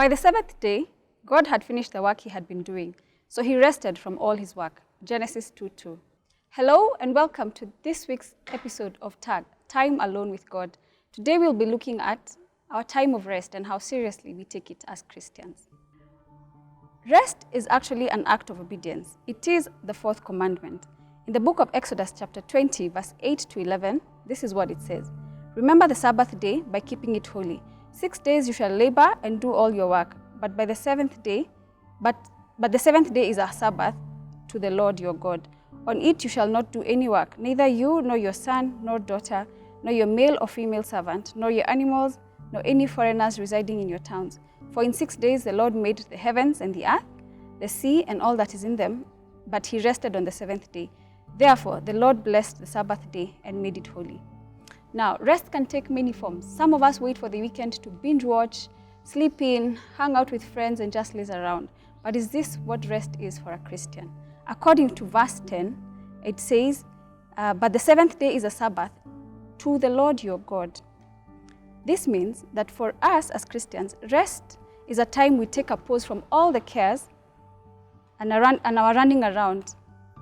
by the seventh day, God had finished the work he had been doing, so he rested from all his work. Genesis 2:2. Hello and welcome to this week's episode of TAG, Time Alone with God. Today we'll be looking at our time of rest and how seriously we take it as Christians. Rest is actually an act of obedience. It is the fourth commandment. In the book of Exodus chapter 20, verse 8 to 11, this is what it says. Remember the Sabbath day by keeping it holy. 6 days you shall labor and do all your work, but the seventh day is a Sabbath to the Lord your God. On it you shall not do any work, neither you, nor your son, nor daughter, nor your male or female servant, nor your animals, nor any foreigners residing in your towns. For in 6 days the Lord made the heavens and the earth, the sea and all that is in them, but he rested on the seventh day. Therefore the Lord blessed the Sabbath day and made it holy. Now, rest can take many forms. Some of us wait for the weekend to binge watch, sleep in, hang out with friends and just laze around. But is this what rest is for a Christian? According to verse 10, it says, but the seventh day is a Sabbath to the Lord your God. This means that for us as Christians, rest is a time we take a pause from all the cares and our running around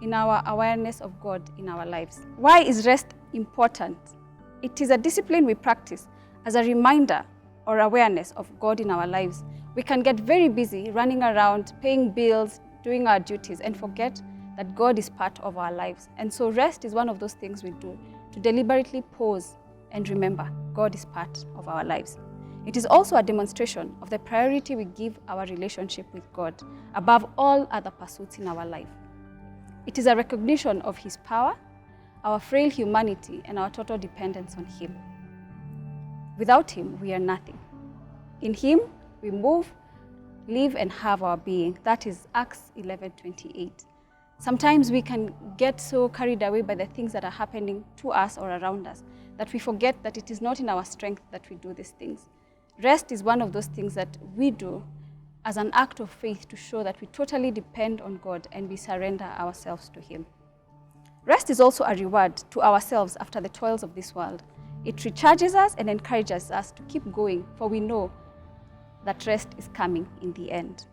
in our awareness of God in our lives. Why is rest important? It is a discipline we practice as a reminder or awareness of God in our lives. We can get very busy running around, paying bills, doing our duties, and forget that God is part of our lives. And so rest is one of those things we do to deliberately pause and remember God is part of our lives. It is also a demonstration of the priority we give our relationship with God above all other pursuits in our life. It is a recognition of his power, our frail humanity, and our total dependence on him. Without him, we are nothing. In him, we move, live, and have our being. That is Acts 11:28. Sometimes we can get so carried away by the things that are happening to us or around us that we forget that it is not in our strength that we do these things. Rest is one of those things that we do as an act of faith to show that we totally depend on God and we surrender ourselves to him. Rest is also a reward to ourselves after the toils of this world. It recharges us and encourages us to keep going, for we know that rest is coming in the end.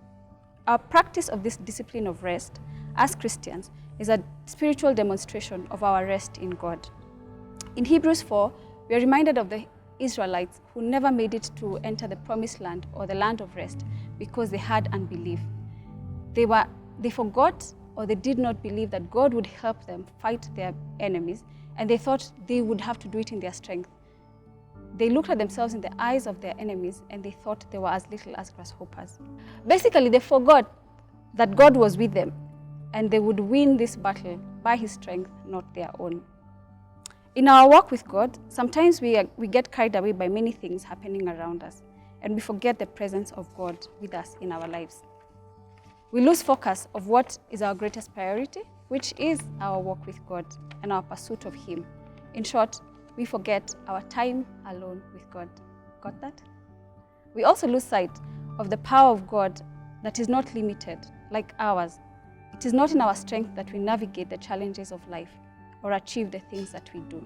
Our practice of this discipline of rest as Christians is a spiritual demonstration of our rest in God. In Hebrews 4, we are reminded of the Israelites who never made it to enter the promised land or the land of rest because they had unbelief. They forgot or they did not believe that God would help them fight their enemies, and they thought they would have to do it in their strength. They looked at themselves in the eyes of their enemies and they thought they were as little as grasshoppers. Basically, they forgot that God was with them and they would win this battle by his strength, not their own. In our walk with God, sometimes we get carried away by many things happening around us and we forget the presence of God with us in our lives. We lose focus of what is our greatest priority, which is our walk with God and our pursuit of him. In short, we forget our time alone with God. Got that? We also lose sight of the power of God that is not limited like ours. It is not in our strength that we navigate the challenges of life or achieve the things that we do.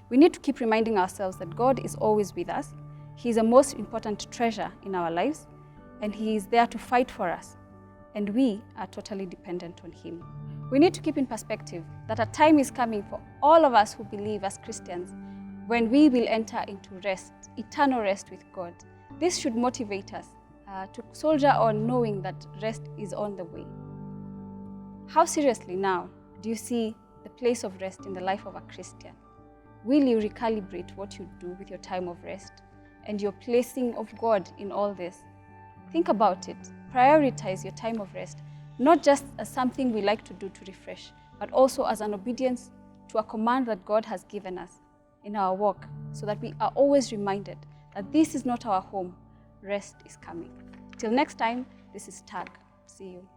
We need to keep reminding ourselves that God is always with us. He is the most important treasure in our lives, and he is there to fight for us, and we are totally dependent on him. We need to keep in perspective that a time is coming for all of us who believe as Christians when we will enter into rest, eternal rest with God. This should motivate us to soldier on, knowing that rest is on the way. How seriously now do you see the place of rest in the life of a Christian? Will you recalibrate what you do with your time of rest and your placing of God in all this? Think about it. Prioritize your time of rest, not just as something we like to do to refresh, but also as an obedience to a command that God has given us in our walk, so that we are always reminded that this is not our home. Rest is coming. Till next time, this is TAG. See you.